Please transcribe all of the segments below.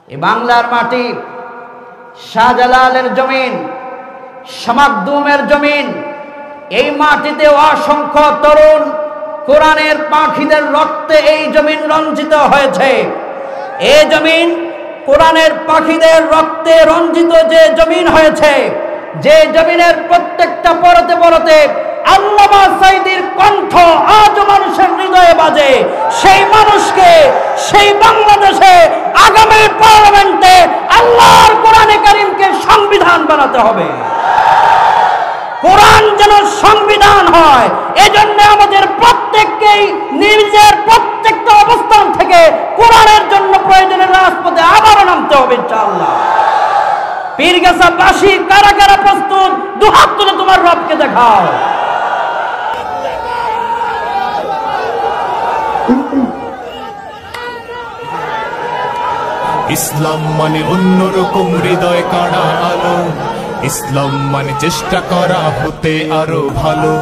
এই বাংলার মাটি শাহজালালের জমিন, শামাকদুমের জমিন। এই মাটিতে অসংখ্য তরুণ কোরআনের পাখিদের রক্তে এই জমিন রঞ্জিত হয়েছে। এই জমিন কোরআনের পাখিদের রক্তে রঞ্জিত যে জমিন হয়েছে, যে জমিনের প্রত্যেকটা পরতে পরতে আল্লামা সাঈদীর কণ্ঠ আজও মানুষের হৃদয়ে বাজে, সেই মানুষকে, সেই বাংলাদেশে আগামী পার্লামেন্টে আল্লাহর কোরআনে কারীমকে সংবিধান বানাতে হবে। কোরআন যেন সংবিধান হয়, এজন্য আমাদের প্রত্যেককেই নিজের প্রত্যেকটা অবস্থান থেকে কোরআনের জন্য প্রয়োজনের রাজপথে আবারও নামতে হবে ইনশাআল্লাহ। পীরগাছাবাসী কারা কারা প্রস্তুত? দুহাত তুলে তোমার রবকে দেখাও। ইসলাম মানে অন্যরকম হৃদয় কাড়া আলো, ইসলাম মানে চেষ্টা করা হতে আরো ভালো,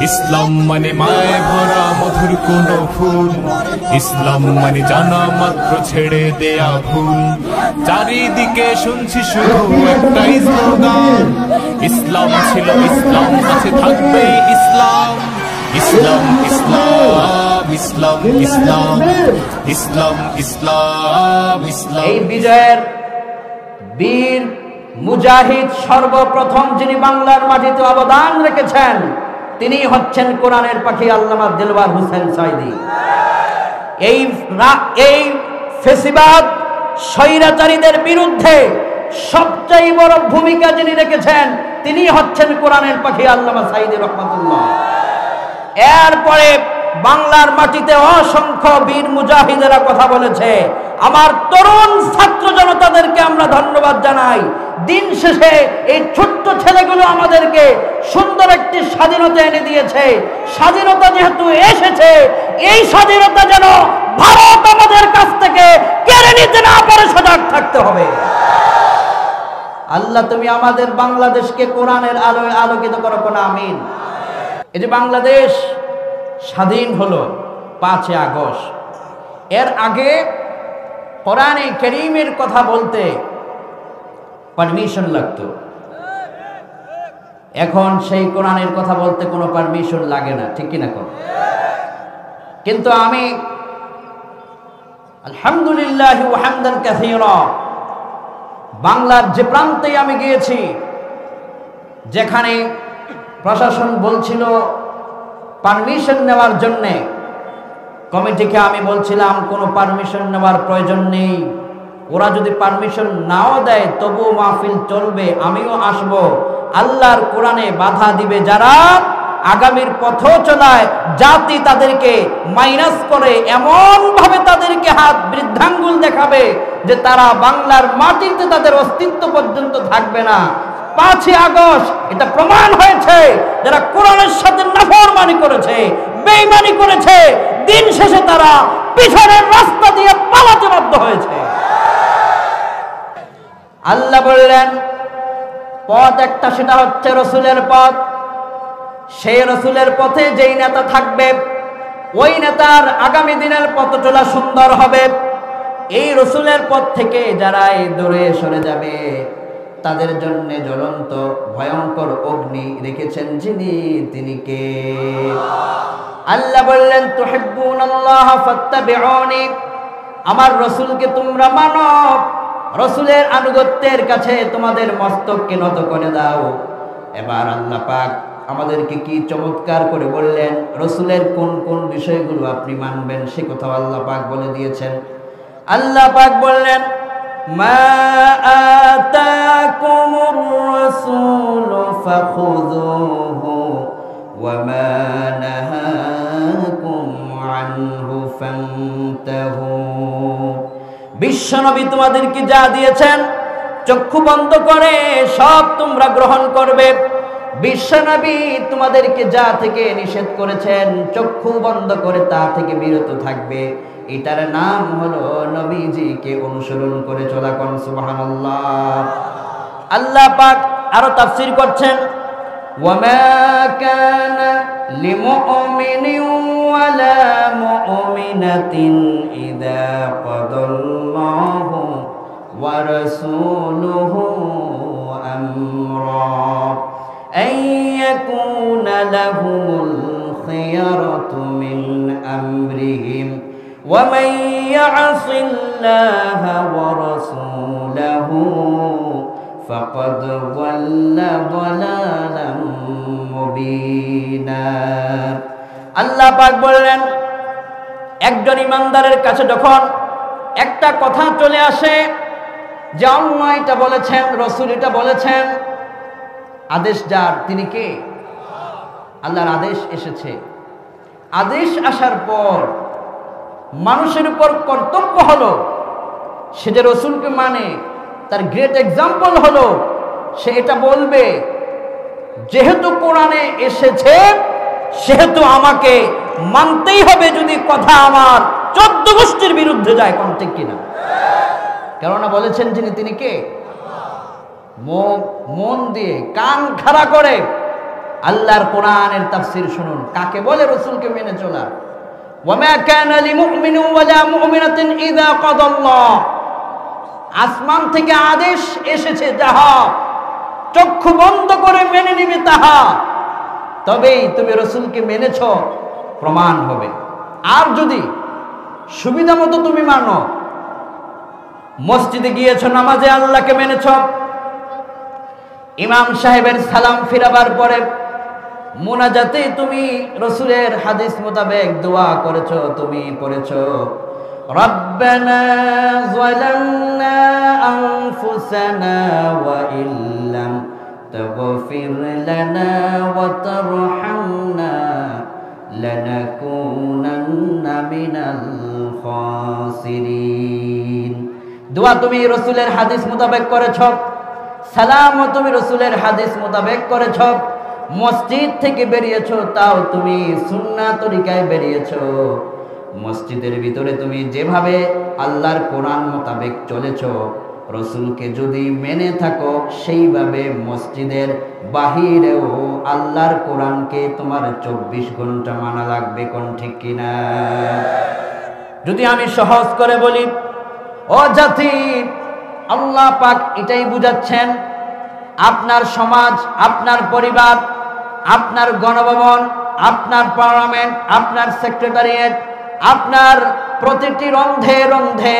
ইসলাম মানে মায় ভরা মধুর কোন ফুল, ইসলাম মানে জানা মাত্র ছেড়ে দেয়া ভুল। চারিদিকে শুনছি শুধু একটাই স্লোগান, ইসলাম ছিল, ইসলাম আছে, থাকবে ইসলাম। ইসলাম ইসলাম ইসলাম ইসলাম ইসলাম ইসলাম ইসলাম। এই বিজয়ের বীর মুজাহিদ সর্বপ্রথম যিনি বাংলার মাটিতে অবদান রেখেছেন, তিনি হচ্ছেন কোরআনের পাখি আল্লামা দেলওয়ার হোসেন সাঈদী। এই ফেসিবাদ স্বৈরাচারীদের বিরুদ্ধে সবচেয়ে বড় ভূমিকা যিনি রেখেছেন, তিনি হচ্ছেন কোরআনের পাখি আল্লামা সাঈদী রহমাতুল্লাহ। এরপরে বাংলার মাটিতে অসংখ্য বীর মুজাহিদেরা কথা বলেছে। আমার তরুণ ছাত্র জনতাদেরকে আমরা ধন্যবাদ জানাই। দিন শেষে এই ছোট্ট ছেলেগুলো আমাদেরকে সুন্দর একটি স্বাধীনতা এনে দিয়েছে। স্বাধীনতা যেহেতু এসেছে, এই স্বাধীনতা যেন ভারত আমাদের কাছ থেকে কেড়ে নিতে না পারে, সজাগ থাকতে হবে। আল্লাহ তুমি আমাদের বাংলাদেশকে কোরআনের আলোয় আলোকিত করো, কোনা আমিন। এই যে বাংলাদেশ স্বাধীন হলো 5 আগস্ট, এর আগে কোরআনে কারীমের কথা বলতে পারমিশন লাগতো। এখন সেই কোরআনের কথা বলতে কোনো পারমিশন লাগে না, ঠিক কিনা কর? কিন্তু আমি আলহামদুলিল্লাহ ওয়া হামদান কাসীরা বাংলার যে প্রান্তেই আমি গিয়েছি, যেখানে প্রশাসন বলছিল পারমিশন নেওয়ার জন্যে, কমিটিকে আমি বলছিলাম কোনো পারমিশন নেওয়ার প্রয়োজন নেই, ওরা যদি পারমিশন নাও দেয় তবুও মাহফিল চলবে, আমিও আসব। আল্লাহর কোরআনে বাধা দিবে যারা, আগামীর পথ চলায় জাতি তাদেরকে মাইনাস করে, এমন ভাবে তাদেরকে হাত বৃদ্ধাঙ্গুল দেখাবে যে তারা বাংলার মাটিতে তাদের অস্তিত্ব পর্যন্ত থাকবে না। 5 আগস্ট এটা প্রমাণ হয়েছে, যারা কোরআনের সাথে নাফরমানি করেছে, বেঈমানি করেছে, দিন শেষে তারা পিছনের রাস্তা দিয়ে পালাতে বাধ্য হয়েছে। আল্লাহ বললেন পথ একটা, সেটা হচ্ছে রসুলের পথ। সেই রসুলের পথে যেই নেতা থাকবে, ওই নেতার আগামী দিনের পথ চলা সুন্দর হবে। এই রসুলের পথ থেকে যারা দূরে সরে যাবে, তাদের জন্য জ্বলন্ত ভয়ঙ্কর অগ্নি রেখেছেন যিনি, তিনি কে? আল্লাহ বললেন তুহিব্বুনাল্লাহ ফাত্তাবিউনি, আমার রসুলকে তোমরা মানো, রসুলের আনুগত্যের কাছে তোমাদের মস্তককে নত করে দাও। এবার আল্লাহ পাক আমাদেরকে কি চমৎকার করে বললেন, রসুলের কোন কোন বিষয়গুলো আপনি মানবেন সে কথা আল্লাহ পাক বলে দিয়েছেন। আল্লাহ পাক বললেন মা আতাকুমুর রাসূলু ফাখুযুহু ওয়া মা নাহাকুম আনহু ফান্তাহু। বিশ্বনবী তোমাদেরকে যা দিয়েছেন, চক্ষু বন্ধ করে সব তোমরা গ্রহণ করবে। বিশ্বনবী তোমাদেরকে যা থেকে নিষেধ করেছেন, চক্ষু বন্ধ করে তা থেকে বিরত থাকবে। এটার নাম হলো নবীজিকে অনুসরণ করে চলা। কোন সুবহানাল্লাহ। আল্লাহ পাক আরো তাফসীর করছেন ওয়া মা কানা লিমুমিনিন ওয়ালা মুমিনাতিন ইযা কাদাল্লাহু ورسوله أمرا أن يكون لهم الخيرة من أمرهم ومن يعص الله ورسوله فقد ضل ضلالا মুবিনা। আল্লাহ পাক বললেন, একজন ইমানদারের কাছে যখন একটা কথা চলে আসে যে আল্লাহ এটা বলেছেন, রাসূল এটা বলেছেন, আদেশ যার তিনি কে? আল্লাহর আদেশ এসেছে। আদেশ আসার পর মানুষের উপর কর্তব্য হলো সে যে রাসূলকে মানে, তার গ্রেট এক্সাম্পল হলো সে এটা বলবে যেহেতু কোরআনে এসেছে সেহেতু আমাকে মানতেই হবে, যদি কথা আমার 14 গোষ্ঠীর বিরুদ্ধে যায়। কোন ঠিক কিনা? কেননা বলেছেন যিনি, তিনি কে? মন দিয়ে কান খাড়া করে আল্লাহর কোরআনের তাফসীর শুনুন। কাকে বলে রাসূলকে মেনে চলা? ওয়ামা কানা লিমুমিনিন ওয়ালা মুমিনাতিন ইযা কাদাল্লাহ, আসমান থেকে আদেশ এসেছে যাহা, চক্ষু বন্ধ করে মেনে নিবে তাহা, তবেই তুমি রাসূলকে মেনেছ প্রমাণ হবে। আর যদি সুবিধা মতো তুমি মানো, মসজিদে গিয়েছ, নামাজে আল্লাহকে মেনেছ, ইমাম সাহেবের সালাম ফিরাবার পরে মুনাজাতে তুমি রাসূলের হাদিস মোতাবেক দোয়া করেছ, তুমি পড়েছ রব্বানা যালামনা আনফুসানা ওয়া ইল্লাম তাগফির লানা ওয়া তারহামনা লানাকুনান্না মিনাল খাসিরিন। দোয়া তুমি রাসূলের হাদিস মোতাবেক করেছ, সালামও তুমি রাসূলের হাদিস মোতাবেক করেছ, মসজিদ থেকে বেরিয়েছ তাও তুমি সুন্নাহ তরিকায় বেরিয়েছ, মসজিদের ভিতরে তুমি যেভাবে আল্লাহর কোরআন মোতাবেক চলেছ, রাসূলকে যদি মেনে থাকো সেইভাবে মসজিদের বাহিরেও আল্লাহর কোরআনকে তোমার 24 ঘন্টা মানা লাগবে। কোন ঠিক কিনা? যদি আমি সহজ করে বলি, ও জাতি, আল্লাহ পাক এটাই বুঝাচ্ছেন, আপনার সমাজ, আপনার পরিবার, আপনার গণভবন, আপনার পার্লামেন্ট, আপনার সেক্রেটারিয়েট, আপনার প্রতিটি রন্ধে রন্ধে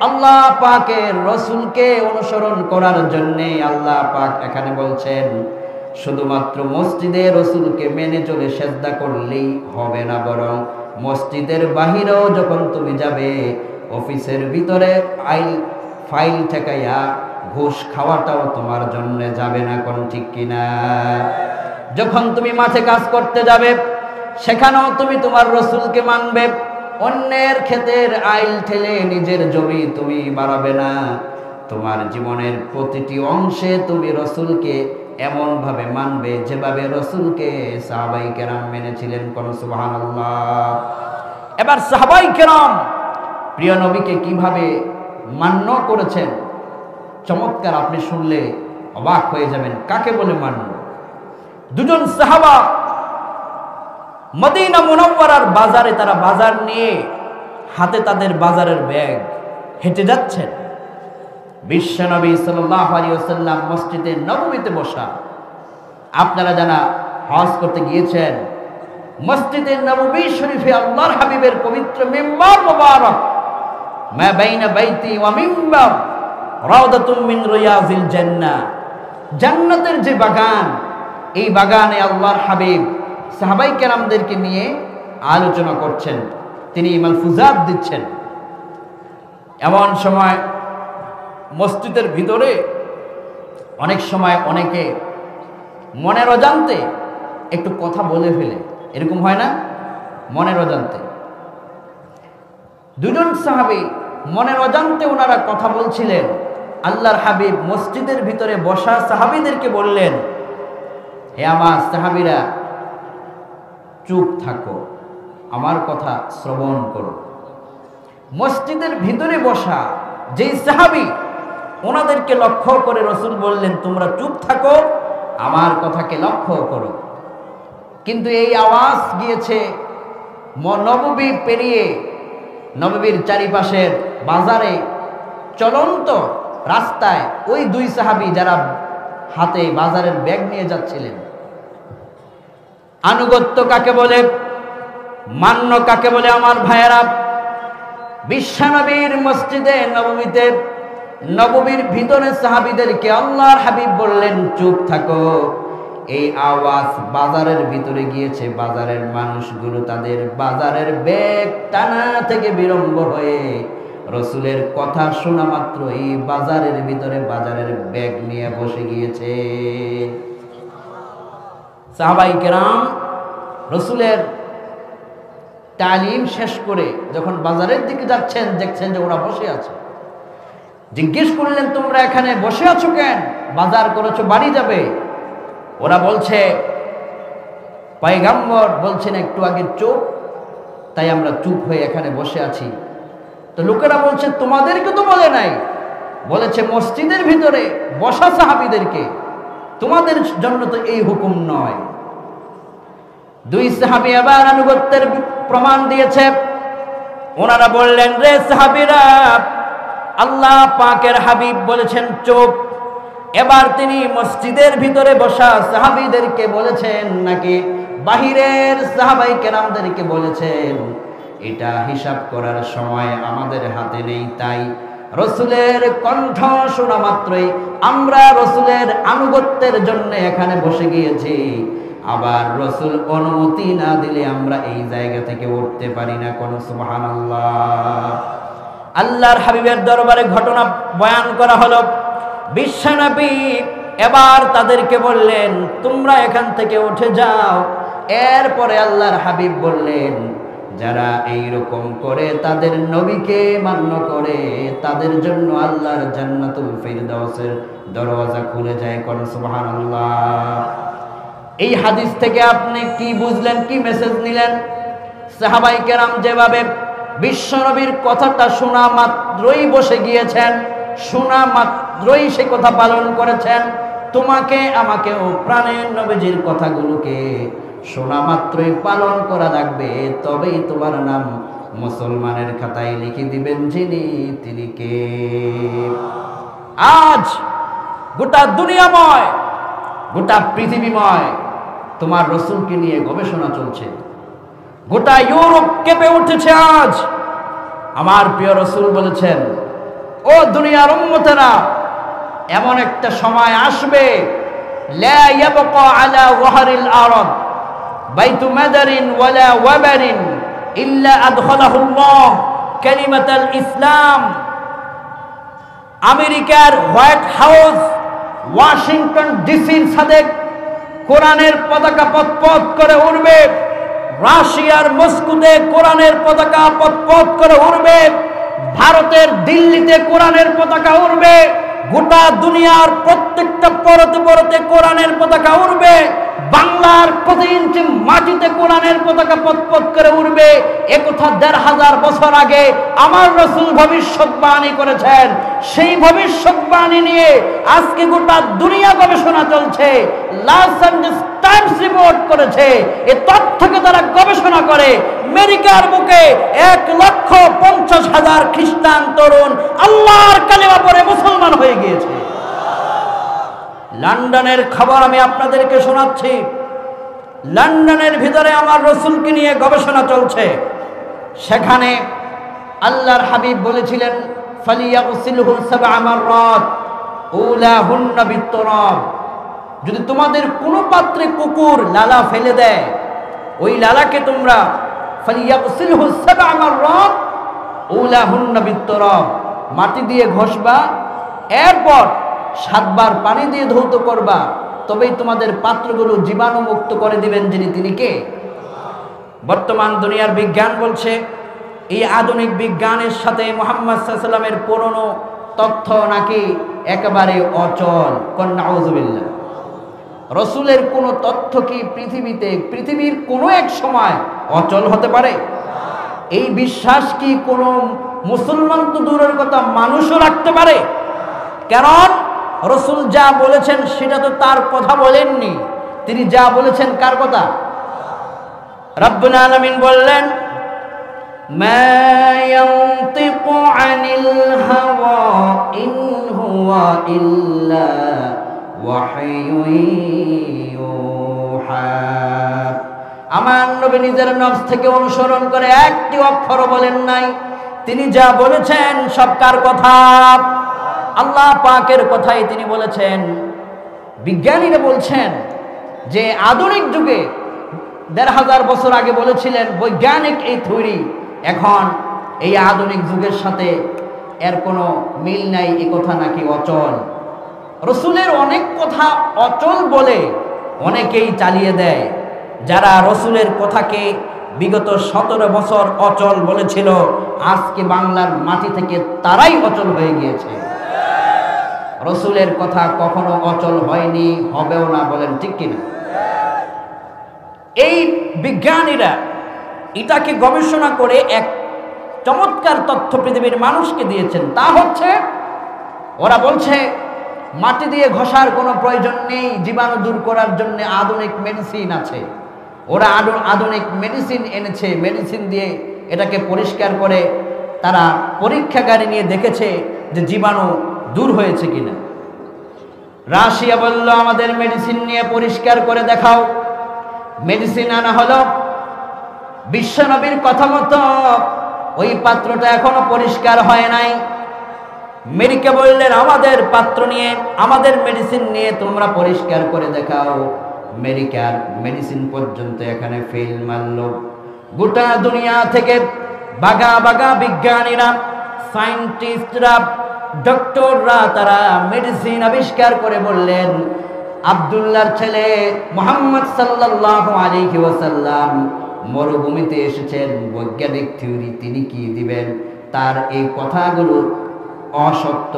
আল্লাহ পাকের রাসূলকে অনুসরণ করার জন্য আল্লাহ পাক এখানে বলছেন শুধুমাত্র মসজিদে রাসূলকে মেনে চলে সেজদা করলেই হবে না, বরং মসজিদের বাহিরেও যখন তুমি যাবে, অফিসের ভিতরে ফাইল ঠেকাইয়া ঘুষ খাওয়াটাও তোমার জন্য যাবে না। কোন ঠিক কিনা? যখন তুমি মাঠে কাজ করতে যাবে সেখানেও তুমি তোমার রাসূলকে মানবে, অন্যের ক্ষেতের আইল ঠেলে নিজের জমি তুমি বাড়াবে না। তোমার জীবনের প্রতিটি অংশে তুমি রাসূলকে এমন ভাবে মানবে যেভাবে রাসূলকে সাহাবায়ে কেরাম মেনেছিলেন। কোন সুবহানাল্লাহ। এবার সাহাবায়ে কেরাম প্রিয় নবীকে কিভাবে মান্য করেছেন, চমৎকার, আপনি শুনলে অবাক হয়ে যাবেন। কাকে বলে মান্য? দুজন সাহাবা মদিনা মুনাওয়ারার বাজারে, তারা বাজার নিয়ে হাতে তাদের বাজারের ব্যাগ হেঁটে যাচ্ছেন। বিশ্বনবী সাল্লাল্লাহু আলাইহি ওয়াসাল্লাম মসজিদে নববীতে বসা। আপনারা যারা হজ করতে গিয়েছেন, মসজিদে নববী শরীফে আল্লাহর হাবিবের পবিত্র মিম্বার মুবারক, মা বাইনা বাইতি ওয়া মিম্বার রাউদাতুম মিন রিয়াজিল জান্নাহ, জান্নাতের যে বাগান, এই বাগানে আল্লাহর হাবিব সাহাবায়ে কেরামদেরকে নিয়ে আলোচনা করছেন, তিনি মালফুজাত দিচ্ছেন। এমন সময় মসজিদের ভিতরে অনেক সময় অনেকে মনের অজান্তে একটু কথা বলে ফেলে, এরকম হয় না? মনের অজান্তে দুজন সাহাবী মনের অজান্তে ওনারা কথা বলছিলেন। আল্লাহর হাবিব মসজিদের ভিতরে বসা সাহাবীদেরকে বললেন, হে আমার সাহাবীরা, চুপ থাকো, আমার কথা শ্রবণ করো। মসজিদের ভিতরে বসা যেই সাহাবী, ওনাদেরকে লক্ষ্য করে রাসূল বললেন, তোমরা চুপ থাকো, আমার কথাকে লক্ষ্য করো। কিন্তু এই আওয়াজ গিয়েছে নববী পেরিয়ে, নববীর চারিপাশের বাজারে চলন্ত রাস্তায় ওই দুই সাহাবী যারা হাতে বাজারের ব্যাগ নিয়ে যাচ্ছিলেন। আনুগত্য কাকে বলে, মান্য কাকে বলে? আমার ভাইয়েরা, বিশ্বনবীর মসজিদে নববীতে, নববীর ভিতরে সাহাবীদেরকে আল্লাহর হাবিব বললেন, চুপ থাকো। এই আওয়াজ বাজারের ভিতরে গিয়েছে, বাজারের মানুষগুলো তাদের বাজারের ব্যাগ টানা থেকে বিলম্ব হয়ে রসুলের কথা শোনা মাত্র এই বাজারের ভিতরে বাজারের ব্যাগ নিয়ে বসে গিয়েছে। সাহাবায়ে কেরাম রসুলের তালিম শেষ করে যখন বাজারের দিকে যাচ্ছেন, দেখছেন যে ওরা বসে আছে। জিজ্ঞেস করলেন, তোমরা এখানে বসে আছো কেন? বাজার করেছো, বাড়ি যাবে? ওরা বলছে, পয়গম্বর বলছেন একটু আগে চুপ, তাই আমরা চুপ হয়ে এখানে বসে আছি। তো লোকেরা বলছে, তোমাদেরকে তো বলে নাই, বলেছে মসজিদের ভিতরে বসা সাহাবীদেরকে, তোমাদের জন্য তো এই হুকুম নয়। দুই সাহাবী আবার আনুগত্যের প্রমাণ দিয়েছে। ওনারা বললেন, রে সাহাবীরা, আল্লাহ পাকের হাবিব বলেছেন চুপ। এবার তিনি মসজিদের ভিতরে বসা সাহাবীদেরকে বলেছেন নাকি বাহিরের সাহাবায়ে কেরামদেরকে বলেছেন? এটা হিসাব করার সময় আমাদের হাতে নেই। তাই রসুলের কণ্ঠ শোনা মাত্রই আমরা রসুলের আনুগত্যের জন্য এখানে বসে গিয়েছি। আবার রসুল অনুমতি না দিলে আমরা এই জায়গা থেকে উঠতে পারি না। কোন সুবহানাল্লাহ। আল্লাহর হাবিবের দরবারে ঘটনা বয়ান করা হলো। বিশ্বনবী এবার তাদেরকে বললেন, তোমরা এখান থেকে উঠে যাও। এরপরে আল্লাহর হাবিব বললেন, যারা এই রকম করে তাদের নবীকে মান্য করে তাদের জন্য আল্লাহর জান্নাতুল ফিরদাউসের দরওয়াজা খুলে যায়। কোন সুবহানাল্লাহ। এই হাদিস থেকে আপনি কি বুঝলেন, কি মেসেজ নিলেন? সাহাবায়ে কেরাম যেভাবে বিশ্বনবীর কথাটা শোনা মাত্রই বসে গিয়েছেন, শোনা মাত্রই সে কথা পালন করেছেন, তোমাকে আমাকেও প্রাণের নবীজির কথাগুলোকে শোনা মাত্রই পালন করা লাগবে। তবেই তোমার নাম মুসলমানের খাতায় লিখে দিবেন যিনি, তিনি কে? আজ গোটা দুনিয়াময়, গোটা পৃথিবীময় তোমার রসুলকে নিয়ে গবেষণা চলছে। গোটা ইউরোপ কেঁপে উঠেছে আজ। আমার প্রিয় রসুল বলেছেন, ও দুনিয়ার উম্মতেরা, এমন একটা সময় আসবে, লা ইয়াবকা আলা ওয়াহরিল আরদ বাইতু মাদারিন ওয়ালা ওয়াবারিন ইল্লা আদখালাহুল্লাহ কালিমাতাল ইসলাম। আমেরিকার হোয়াইট হাউস, ওয়াশিংটন ডিসির সাথে কোরআনের পতাকা পথ করে উড়বে। রাশিয়ার মস্কোতে কোরআনের পতাকা পথ করে উড়বে। ভারতের দিল্লিতে কোরআনের পতাকা উড়বে। গোটা দুনিয়ার প্রত্যেকটা পরতে কোরআনের পতাকা উড়বে। বাংলার প্রতি ইঞ্চি মাটিতে কোরআনের পতাকা পথ করে উড়বে। একথা ১৫০০ বছর আগে আমার রাসূল ভবিষ্যৎবাণী করেছেন। সেই ভবিষ্যৎবাণী নিয়ে আজকে গোটা দুনিয়া গবেষণা চলছে। লস অ্যাঞ্জেলস টাইমস রিপোর্ট করেছে, এই তথ্যকে তারা গবেষণা করে আমেরিকার বুকে ১,৫০,০০০ খ্রিস্টান তরুণ আল্লাহর কালেমা পড়ে মুসলমান হয়ে গিয়েছে। লন্ডনের খবর আমি আপনাদেরকে শোনাচ্ছি। লন্ডনের ভিতরে আমার রসুলকে নিয়ে গবেষণা চলছে। সেখানে আল্লাহর হাবিব বলেছিলেন, ফালিয়াগসিলহু সাবআ মাররাত উলাহুন্না বিত্তরাব। যদি তোমাদের কোনো পাত্রে কুকুর লালা ফেলে দেয়, ওই লালাকে তোমরা ফালিয়াগসিলহু সাবআ মাররাত উলাহুন্না বিত্তরাব, মাটি দিয়ে ঘষবা, এরপর ৭ বার পানি দিয়ে ধৌত করবা, তবেই তোমাদের পাত্রগুলো জীবাণুমুক্ত করে দিবেন যিনি, তিনি কে? বর্তমান দুনিয়ার বিজ্ঞান বলছে, এই আধুনিক বিজ্ঞানের সাথে মুহাম্মদ সাল্লাল্লাহু আলাইহি ওয়াসাল্লামের পুরনো তথ্য নাকি একেবারে অচল। নাউযুবিল্লাহ। রসুলের কোনো তথ্য কি পৃথিবীর কোনো এক সময় অচল হতে পারে? এই বিশ্বাস কি কোনো মুসলমান তো দূরের কথা মানুষও রাখতে পারে? কারণ রসুল যা বলেছেন সেটা তো তার কথা বলেননি, তিনি যা বলেছেন কার কথা? রব্বুল আলামিন বললেন, মা ইয়ানতিকু আনিল হাওয়া ইন হুয়া ইল্লা ওয়াহয়ুন ইউহা। আমার নবী নিজের নফস থেকে অনুসরণ করে একটি অক্ষর বলেন নাই। তিনি যা বলেছেন সব কার কথা? আল্লাহ পাকের কথাই তিনি বলেছেন। বিজ্ঞানীরা বলছেন যে আধুনিক যুগে ১৫০০ বছর আগে বলেছিলেন বৈজ্ঞানিক এই থিওরি, এখন এই আধুনিক যুগের সাথে এর কোনো মিল নাই, এই কথা নাকি অচল। রসুলের অনেক কথা অচল বলে অনেকেই চালিয়ে দেয়। যারা রসুলের কথাকে বিগত ১৭ বছর অচল বলেছিল, আজকে বাংলার মাটি থেকে তারাই অচল হয়ে গিয়েছে। রসুলের কথা কখনো অচল হয়নি, হবেও না, বলেন ঠিক কিনা? এই বিজ্ঞানীরা এটাকে গবেষণা করে এক চমৎকার তথ্য পৃথিবীর মানুষকে দিয়েছেন। তা হচ্ছে, ওরা বলছে মাটি দিয়ে ঘষার কোনো প্রয়োজন নেই, জীবাণু দূর করার জন্য আধুনিক মেডিসিন আছে। ওরা আধুনিক মেডিসিন এনেছে, মেডিসিন দিয়ে এটাকে পরিষ্কার করে তারা পরীক্ষাগারে নিয়ে দেখেছে যে জীবাণু দূর হয়েছে কিনা। রাশিয়া বলল আমাদের মেডিসিন নিয়ে পরিষ্কার করে দেখাও। মেডিসিন আনা হলো, বিশ্বনবীর কথা মতো ওই পাত্রটা এখনো পরিষ্কার হয় নাই। আমেরিকা বললেন আমাদের পাত্র নিয়ে, আমাদের মেডিসিন নিয়ে তোমরা পরিষ্কার করে দেখাও। আমেরিকার মেডিসিন পর্যন্ত এখানে ফেল মারল। গোটা দুনিয়া থেকে বাগা বাগা বিজ্ঞানীরা, সায়েন্টিস্টরা, ডক্টররা তারা মেডিসিন আবিষ্কার করে বললেন আব্দুল্লাহর ছেলে মুহাম্মদ সাল্লাল্লাহু আলাইহি ওয়াসাল্লাম মরুভূমিতে এসেছেন, বৈজ্ঞানিক থিওরি তিনি কি দিবেন? তার এই কথাগুলো অসত্য,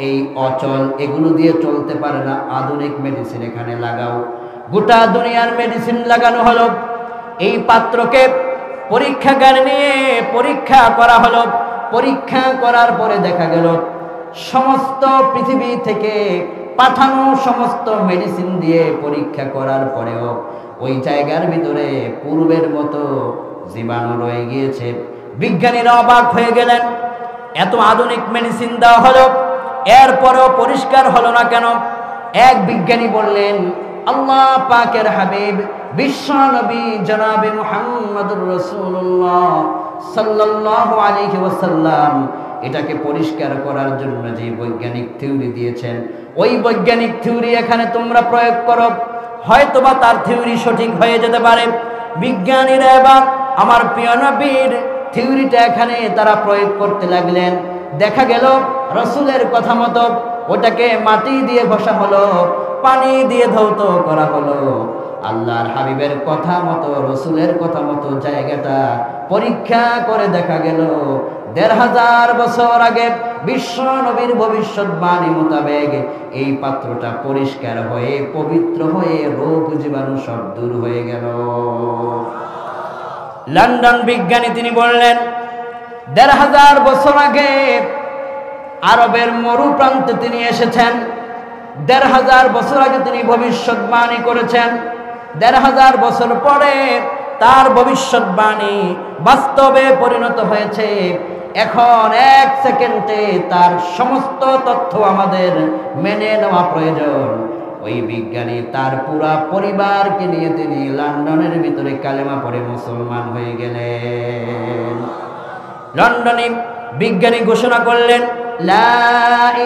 এই অচল, এগুলো দিয়ে চলতে পারে না, আধুনিক মেডিসিন এখানে লাগাও। গোটা দুনিয়ার মেডিসিন লাগানো হলো। এই পাত্রকে পরীক্ষাগারে নিয়ে পরীক্ষা করা হলো। পরীক্ষা করার পরে দেখা গেল সমস্ত পৃথিবী থেকে পাঠানো সমস্ত মেডিসিন দিয়ে পরীক্ষা করার পরেও ওই জায়গার ভিতরে পূর্বের মতো জীবাণু রয়ে গিয়েছে। বিজ্ঞানীরা অবাক হয়ে গেলেন, এত আধুনিক মেডিসিন দেওয়া হলো, এরপরেও পরিষ্কার হলো না কেন? এক বিজ্ঞানী বললেন আল্লাহ পাকের হাবিব বিশ্ব নবী জনাবে মুহাম্মদুর রাসূলুল্লাহ সাল্লাল্লাহু আলাইহি ওয়াসাল্লাম এটাকে পরিষ্কার করার জন্য যে বৈজ্ঞানিক থিওরি দিয়েছেন, ওই বৈজ্ঞানিক থিওরি এখানে তোমরা প্রয়োগ করো, হয়তোবা তার থিওরি সঠিক হয়ে যেতে পারে। বিজ্ঞানীরা এবার আমার প্রিয় নবীর থিওরিটা এখানে তারা প্রয়োগ করতে লাগলেন। দেখা গেল রসুলের কথা মতো ওটাকে মাটি দিয়ে ঘষা হলো, পানি দিয়ে ধৌত করা হলো। আল্লাহর হাবিবের কথা মতো, রসুলের কথা মতো জায়গাটা পরীক্ষা করে দেখা গেল ১৫০০ বছর আগে বিশ্ব নবীর ভবিষ্যৎবাণী মোতাবেক এই পাত্রটা পরিষ্কার হয়ে পবিত্র হয়ে রোগ জীবাণু সব দূর হয়ে গেল। লন্ডন বিজ্ঞানী তিনি বললেন ১৫০০ বছর আগে আরবের মরু প্রান্তে তিনি এসেছেন। ১৫০০ বছর আগে তিনি ভবিষ্যৎবাণী করেছেন। ১৫০০ বছর পরে তার ভবিষ্যৎবাণী বাস্তবে পরিণত হয়েছে। এখন এক সেকেন্ডে তার সমস্ত তথ্য আমাদের মেনে নেওয়া প্রয়োজন। ওই বিজ্ঞানী তার পুরা পরিবারকে নিয়ে তিনি লন্ডনের ভিতরে কালেমা পড়ে মুসলমান হয়ে গেলেন। লন্ডনে বিজ্ঞানী ঘোষণা করলেন লা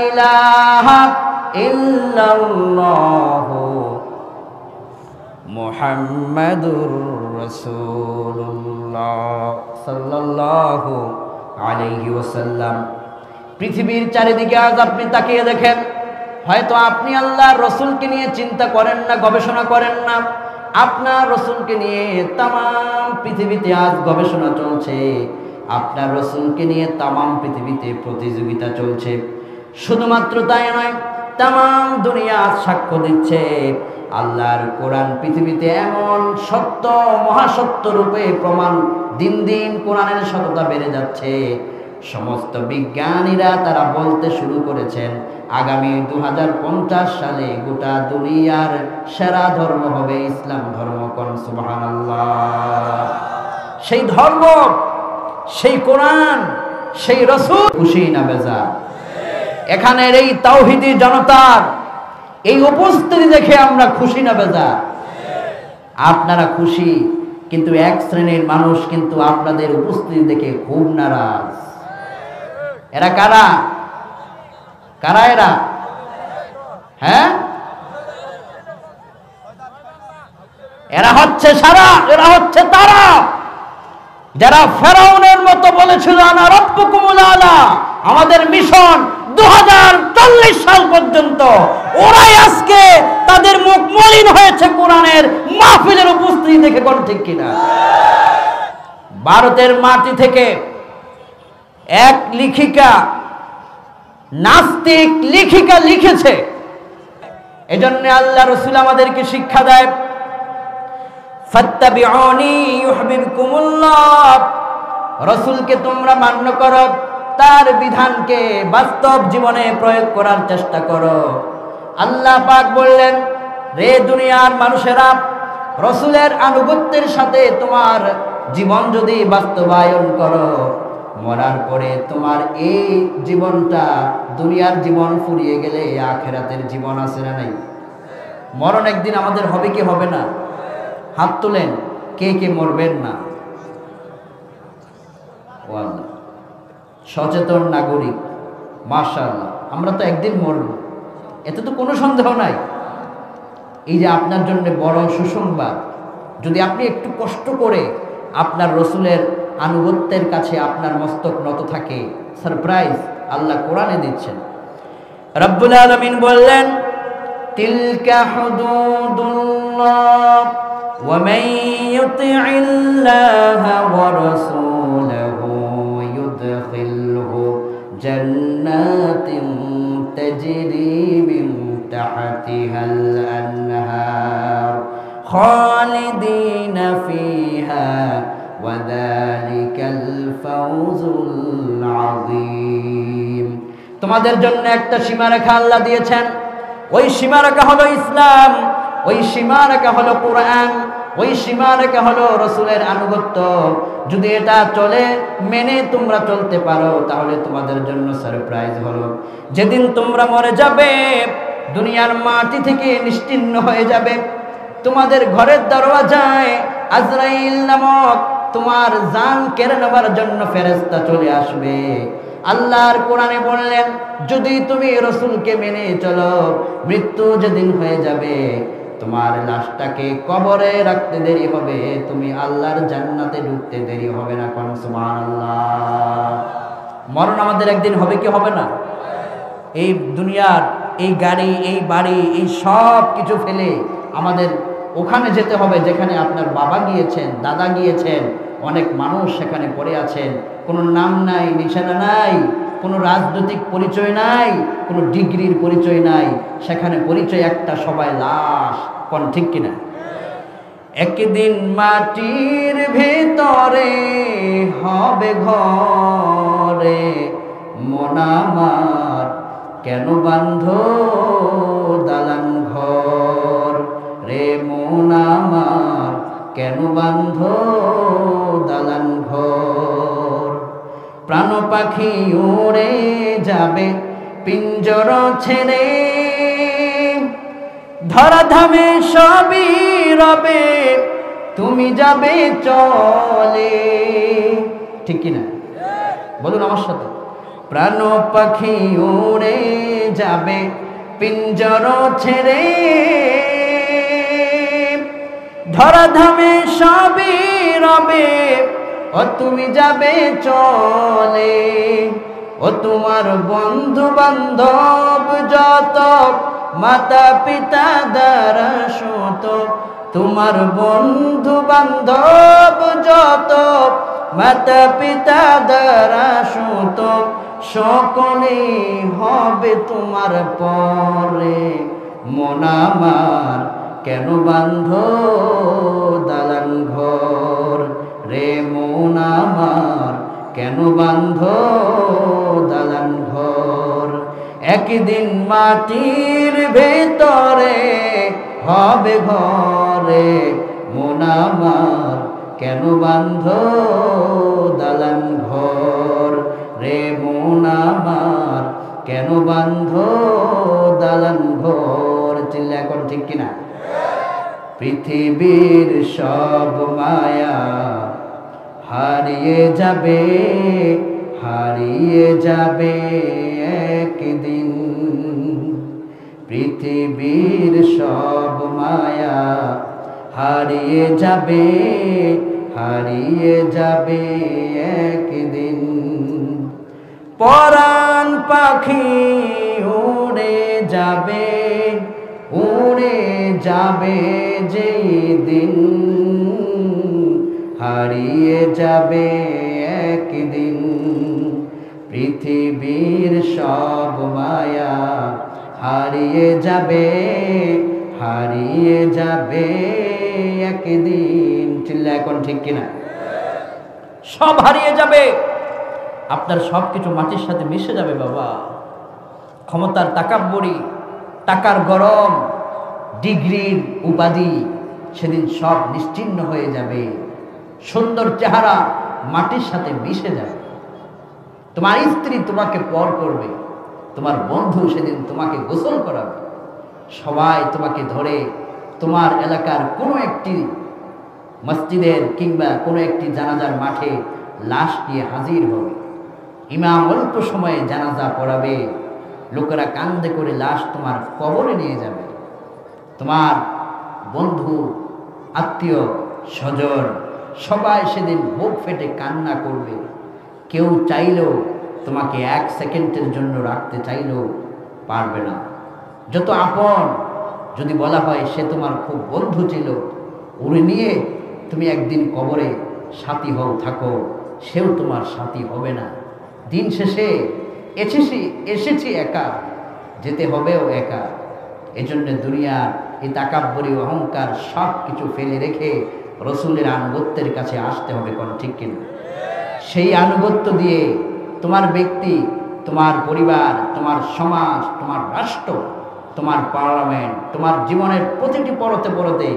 ইলাহা ইল্লাল্লাহু মুহাম্মাদুর রাসূলুল্লাহ সাল্লাল্লাহু আলাইহি ওয়াসাল্লাম। পৃথিবীর চারিদিকে আজ আপনি তাকিয়ে দেখেন, হয়তো আপনি আল্লাহর রসুলকে নিয়ে চিন্তা করেন না, গবেষণা করেন না। আপনার রসুলকে নিয়ে তামাম পৃথিবীতে আজ গবেষণা চলছে, আপনার রসুলকে নিয়ে তামাম পৃথিবীতে প্রতিযোগিতা চলছে। শুধুমাত্র তাই নয়, তামাম দুনিয়া আজ সাক্ষ্য দিচ্ছে আল্লাহর কোরআন পৃথিবীতে এমন সত্য, মহাসত্য রূপে প্রমাণ, দিন দিন কোরআনের সততা বেড়ে যাচ্ছে। সমস্ত বিজ্ঞানীরা তারা বলতে শুরু করেছেন আগামী ২০৫০ সালে গোটা দুনিয়ার সেরা ধর্ম হবে ইসলাম ধর্ম। কোন সুবহানাল্লাহ। সেই ধর্ম সেই কোরআন, সেই রাসূল খুশি না বেজার? এখানের এই তাওহীদি জনতার এই উপস্থিতি দেখে আমরা খুশি না বেজার? আপনারা খুশি, কিন্তু এক শ্রেণীর মানুষ কিন্তু আপনাদের উপস্থিতি দেখে খুব নারাজ। এরা কারা? কারা এরা? হ্যাঁ, এরা হচ্ছে তারা যারা ফেরাউনের মতো বলেছিল আনা রাব্বুকুমুল আলা, আমাদের মিশন 2040 সাল পর্যন্ত। ওরাই আজকে তাদের মুখ মলিন হয়েছে কোরআনের মাহফিলের উপস্থিতি দেখে। কোন ঠিক কিনা? ভারতের মাটি থেকে এক লেখিকা, নাস্তিক লেখিকা লিখেছে, এজন্য আল্লাহ রাসূল আমাদেরকে শিক্ষা দেয়, ফাত্তাবিউনি ইউহিব্বুকুমুল্লাহ, রাসূলকে তোমরা মান্য করো, তার বিধানকে বাস্তব জীবনে প্রয়োগ করার চেষ্টা করো। আল্লাহ পাক বললেন, রে দুনিয়ার মানুষেরা, রাসূলের আনুগত্যের সাথে তোমার জীবন যদি বাস্তবায়ন করো, মরার পরে তোমার এই জীবনটা, দুনিয়ার জীবন ফুরিয়ে গেলে আখিরাতের জীবন আছে না নাই? মরণ একদিন আমাদের হবে কি হবে না? হাত তোলেন, কে কে মরবেন না? ও আল্লাহ, সচেতন নাগরিক, মাশাআল্লাহ, আমরা তো একদিন মরব, এতে তো কোনো সন্দেহ নাই। এই যে আপনার জন্য বড় সুসংবাদ, যদি আপনি একটু কষ্ট করে আপনার রাসূলের আনুগত্যের কাছে আপনার মস্তক নত থাকে, সারপ্রাইজ আল্লাহ কোরআনে দিচ্ছেন। রব্বুল আলামিন বললেন, তিলকা হুদুদুল্লাহ ওয়া মান ইউতি'ইল্লাহা ওয়া রাসূলাহু ইউদখিলহু জান্নাতিন তাজরি মিন তাহতিহাল আনহার খালিদিনা ফিহা ওয়া যালিকাল ফাওজুল আযীম। তোমাদের জন্য একটা সীমারেখা আল্লাহ দিয়েছেন। ওই সীমারেখা হলো ইসলাম, ওই সীমারেখা হলো কোরআন, ওই সীমারেখা হলো রাসূলের আনুগত্য। যদি এটা চলে, মেনে তোমরা চলতে পারো, তাহলে তোমাদের জন্য সারপ্রাইজ হলো, যেদিন তোমরা মরে যাবে, দুনিয়ার মাটি থেকে নিশ্চিহ্ন হয়ে যাবে, তোমাদের ঘরের দরওয়াজায় আজরাইল নামক তোমার জান কেড়ে নেবার জন্য ফেরেশতা চলে আসবে। আল্লাহর কোরআনে বললেন, যদি তুমি রাসূলকে মেনে চলো, মৃত্যু যেদিন হয়ে যাবে, তোমার লাশটাকে কবরে রাখতে দেরি হবে, তুমি আল্লাহর জান্নাতে ঢুকতে দেরি হবে না। কোন সুবহানাল্লাহ। মরণ আমাদের একদিন হবে কি হবে না? এই দুনিয়ার এই গাড়ি, এই বাড়ি, এই সব কিছু ফেলে আমাদের ওখানে যেতে হবে যেখানে আপনার বাবা গিয়েছেন, দাদা গিয়েছেন, অনেক মানুষ সেখানে পড়ে আছেন, কোনো নাম নাই, নিশানা নাই, কোনো রাজনৈতিক পরিচয় নাই, কোনো ডিগ্রির পরিচয় নাই, সেখানে পরিচয় একটা, সবাই লাশ। কোন ঠিক কিনা? একদিন মাটির ভেতরে হবে ঘরে, মন আমার কেন বান্ধ দালান ঘর, রে মন আমার কেন বান্ধ দালান ঘর। প্রাণ পাখি উড়ে যাবে পিঞ্জর ছেড়ে, ধরাধামে সবই রবে, তুমি যাবে চলে। ঠিক কিনা? বলুন আমার সাথে, প্রাণ পাখি উড়ে যাবে পিঞ্জর ছেড়ে, ধরাধামে সবই রবে, ও তুমি যাবে চলে। ও তোমার বন্ধু বান্ধব যত, মাতা পিতা দ্বারা শত, তোমার বন্ধু বান্ধব যত, মাতা পিতা দ্বারা শত, সকলেই হবে তোমার পরে, মন আমার কেন বান্ধ দালান ঘর, রে মন আমার কেন বান্ধ দালান ঘর। একদিন মাটির ভেতরে হবে ঘরে, মন আমার কেন বান্ধ দালান ঘর, রে মন আমার কেন বান্ধ দালান ঘর। চিল্লা এখন ঠিক কিনা? পৃথিবীর সব মায়া হারিয়ে যাবে, হারিয়ে যাবে একদিন। পৃথিবীর সব মায়া হারিয়ে যাবে, হারিয়ে যাবে একদিন। পরাণ পাখি উড়ে যাবে, উড়ে যাবে যেই দিন, হারিয়ে যাবে একদিন। পৃথিবীর সব মায়া হারিয়ে যাবে, হারিয়ে যাবে একদিন। চিল্লা এখন ঠিক কিনা? সব হারিয়ে যাবে, আপনার সব কিছু মাটির সাথে মিশে যাবে বাবা। ক্ষমতার তাকাব্বুরি, টাকার গরম, ডিগ্রির উপাধি সেদিন সব নিশ্চিহ্ন হয়ে যাবে। সুন্দর চেহারা মাটির সাথে মিশে যাবে। তোমার স্ত্রী তোমাকে পর করবে, তোমার বন্ধু সেদিন তোমাকে গোসল করাবে। সবাই তোমাকে ধরে তোমার এলাকার কোনো একটি মসজিদের কিংবা কোনো একটি জানাজার মাঠে লাশ নিয়ে হাজির হবে। ইমাম অল্প সময়ে জানাজা পড়াবে, লোকেরা কান্দে করে লাশ তোমার কবরে নিয়ে যাবে। তোমার বন্ধু, আত্মীয় স্বজন সবাই সেদিন বুক ফেটে কান্না করবে। কেউ চাইলেও তোমাকে এক সেকেন্ডের জন্য রাখতে চাইলেও পারবে না। যত আপন যদি বলা হয় সে তোমার খুব বন্ধু ছিল, উড়ে নিয়ে তুমি একদিন কবরে সাথী হও থাকো, সেও তোমার সাথী হবে না। দিন শেষে এসেছি একা, যেতে হবেও একা। এজন্য দুনিয়ার এই তাকাব্বুরি অহংকার সব কিছু ফেলে রেখে রসুলের আনুগত্যের কাছে আসতে হবে। কোন ঠিক কিনা? সেই আনুগত্য দিয়ে তোমার ব্যক্তি, তোমার পরিবার, তোমার সমাজ, তোমার রাষ্ট্র, তোমার পার্লামেন্ট, তোমার জীবনের প্রতিটি পরতে পরতে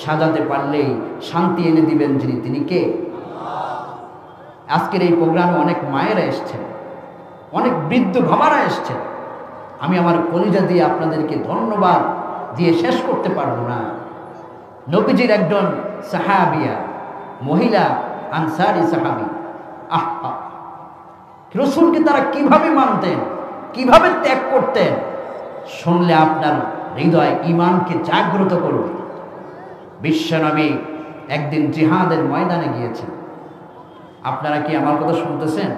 সাজাতে পারলেই শান্তি এনে দিবেন যিনি, তিনি কে? আজকের এই প্রোগ্রামে অনেক মায়েরা এসছেন, অনেক বৃদ্ধ বাবারা এসছেন। আমি আমার কলিজা দিয়ে আপনাদেরকে ধন্যবাদ দিয়ে শেষ করতে পারবো না। নবীজির একজন সাহাবিয়া, মহিলা আনসারি সাহাবী, আহা, রসুলকে তারা কিভাবে মানতেন, কিভাবে ত্যাগ করতেন, শুনলে আপনার হৃদয় ঈমানকে জাগ্রত করবে। বিশ্বনবী একদিন জিহাদের ময়দানে গিয়েছেন। আপনারা কি আমার কথা শুনতেছেন?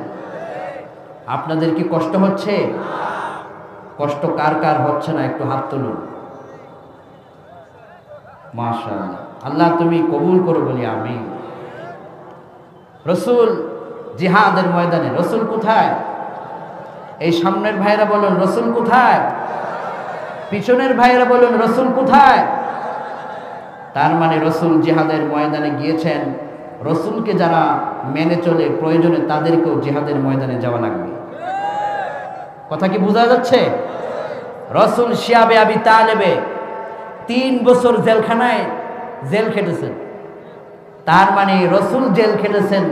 আপনাদের কি কষ্ট হচ্ছে? কষ্ট কার কার হচ্ছে না একটু হাত তুলুন। মাশাআল্লাহ, আল্লাহ তুমি কবুল করো বলি আমিন। রসুল জিহাদের ময়দানে, রসুল কোথায়? এই সামনের ভাইরা বলুন রসুল কোথায়? পিছনের ভাইরা বলুন রসুল কোথায়? তার মানে রসুল জিহাদের ময়দানে গিয়েছেন। রসুলকে যারা মেনে চলে, প্রয়োজনে তাদেরকেও জিহাদের ময়দানে যাওয়া লাগবে। কথা কি বোঝা যাচ্ছে? রসুল শিয়াবে আবি তালেবে 3 বছর জেলখানায় জেল খেটেছেন। তার মানে রসুল জেল খেটেছেন,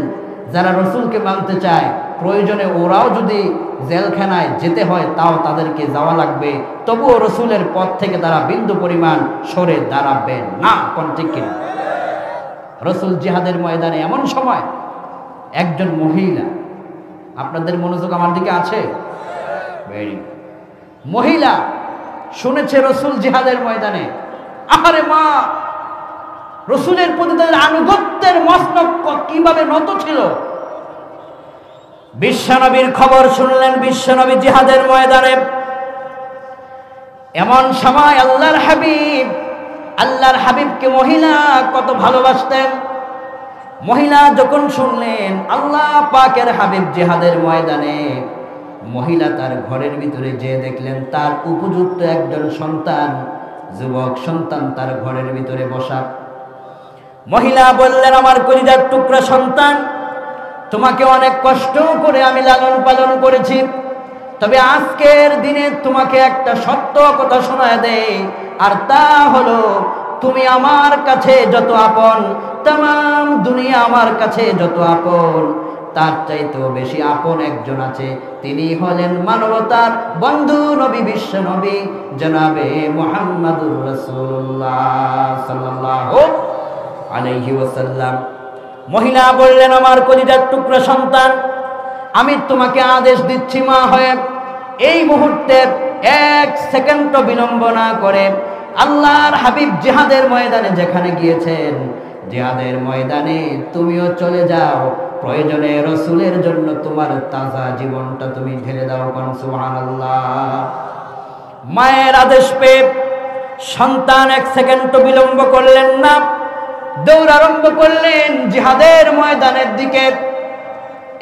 যারা রসুলকে মানতে চায় প্রয়োজনে ওরাও যদি জেলখানায় যেতে হয় তাও তাদেরকে যাওয়া লাগবে। তবুও রসুলের পথ থেকে তারা বিন্দু পরিমাণ সরে দাঁড়াবে না। কোন ঠিক কিনা? রসুল জিহাদের ময়দানে এমন সময় একজন মহিলা, আপনাদের মনোযোগ আমার দিকে আছে? মহিলা শুনেছে রসুল জিহাদের ময়দানে। আহারে মা, রসুলের প্রতি তাদের আনুগত্যের মস্তক কিভাবে নত ছিল। বিশ্বনবীর খবর শুনলেন। বিশ্বনবী জিহাদের ময়দানে। এমন সময় আল্লাহর হাবিবকে মহিলা কত ভালোবাসতেন। মহিলা যখন শুনলেন আল্লাহ পাকের হাবিব জিহাদের ময়দানে, মহিলা তার ঘরের ভিতরে যে দেখলেন তার উপযুক্ত একজন সন্তান, যুবক সন্তান তার ঘরের ভিতরে বসা। মহিলা বললেন, আমার কলিজার টুকরা সন্তান, তোমাকে অনেক কষ্ট করে আমি লালন পালন করেছি, তবে আজকের দিনে তোমাকে একটা সত্য কথা শোনায় দেই, আর তা হলো তুমি আমার কাছে যত আপন, তাম দুনিয়া আমার কাছে যত আপন, তার চাইতেও বেশি আপন একজন আছে, তিনি হলেন মানবতার বন্ধু নবী, বিশ্ব নবী জনাবে মুহাম্মাদুর রাসূলুল্লাহ সাল্লাল্লাহু আলাইহি ওয়াসাল্লাম। মহিলা বললেন, আমার কলিজার টুকরা সন্তান, আমি তোমাকে আদেশ দিচ্ছি মা হয়ে, এই মুহূর্তে 1 সেকেন্ডও বিলম্ব না করে আল্লাহর হাবিব জিহাদের ময়দানে যেখানে গিয়েছেন, জিহাদের ময়দানে তুমিও চলে যাও, প্রয়োজনে রাসূলের জন্য তোমার তাজা জীবনটা তুমি ঢেলে দাও। কোন সুবহানাল্লাহ। মায়ের আদেশ পেয়ে সন্তান 1 সেকেন্ডও বিলম্ব করলেন না, দৌড় আরম্ভ করলেন জিহাদের ময়দানের দিকে।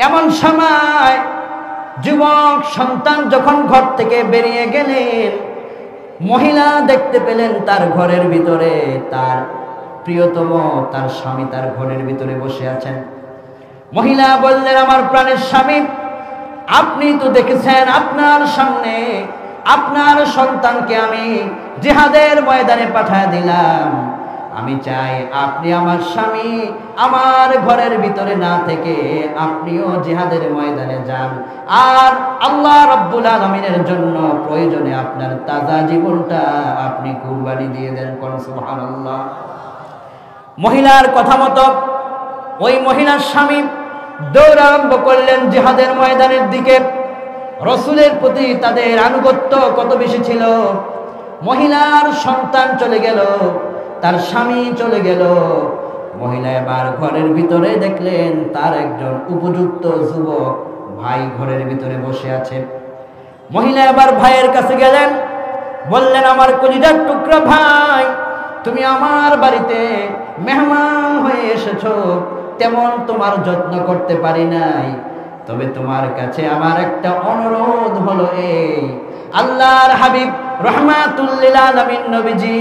এমন সময় যুবক সন্তান যখন ঘর থেকে বেরিয়ে গেলেন, মহিলা দেখতে পেলেন তার ঘরের ভিতরে তার প্রিয়তম, তার স্বামী তার ঘরের ভিতরে বসে আছেন। মহিলা বললেন, আমার প্রাণের স্বামী, আপনি তো দেখেছেন আপনার সামনে আপনার সন্তানকে আমি জিহাদের ময়দানে পাঠিয়ে দিলাম, আমি চাই আপনি আমার স্বামী আমার ঘরের ভিতরে না থেকে আপনিও জিহাদের ময়দানে যান, আর আল্লাহ রাব্বুল আলামিনের জন্য প্রয়োজনে আপনার তাজা জীবনটা আপনি কুরবানি দিয়ে দেন। কোন সুবহানাল্লাহ। মহিলার কথা মতো ওই মহিলার স্বামী দৌড় আরম্ভ করলেন জিহাদের ময়দানের দিকে। রাসূলের প্রতি তাদের আনুগত্য কত বেশি ছিল। মহিলার সন্তান চলে গেল, তার স্বামী চলে গেল, মহিলা এবার ঘরের ভিতরে দেখলেন তার একজন উপযুক্ত যুবক ভাই ঘরের ভিতরে বসে আছে। মহিলা এবার ভাইয়ের কাছে গেলেন, বললেন, আমার কলিজার টুকরা ভাই, তুমি আমার বাড়িতে মেহমান হয়ে এসেছো, তেমন তোমার যত্ন করতে পারি নাই, তবে তোমার কাছে আমার একটা অনুরোধ হলো এই, আল্লাহর হাবিব রাহমাতুল লিল আলামিন নবীজি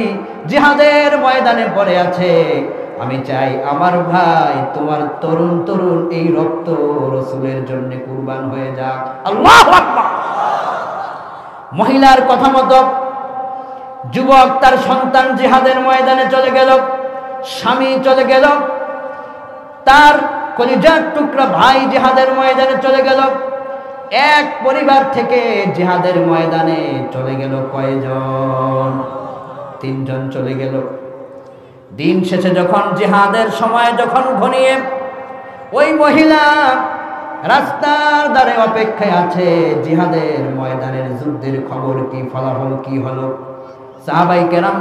জিহাদের ময়দানে পড়ে আছে, আমি চাই আমার ভাই তোমার তরুণ তরুণ এই রক্ত রাসূলের জন্য কুরবান হয়ে যাক। আল্লাহু আকবার। মহিলার কথা মতো যুবক তার সন্তান জিহাদের ময়দানে চলে গেল, স্বামী চলে গেল, তার কলিজার টুকরা ভাই জিহাদের ময়দানে চলে গেল। এক পরিবার থেকে জিহাদের ময়দানে চলে গেল কয়জন? 3 জন চলে গেল। দিন শেষে যখন জিহাদের সময় যখন ঘনিয়ে, ওই মহিলা রাস্তার ধারে অপেক্ষায় আছে, জিহাদের ময়দানের যুদ্ধের খবর কি, ফলাফল কি হলো। সাহাবায়ে কেরাম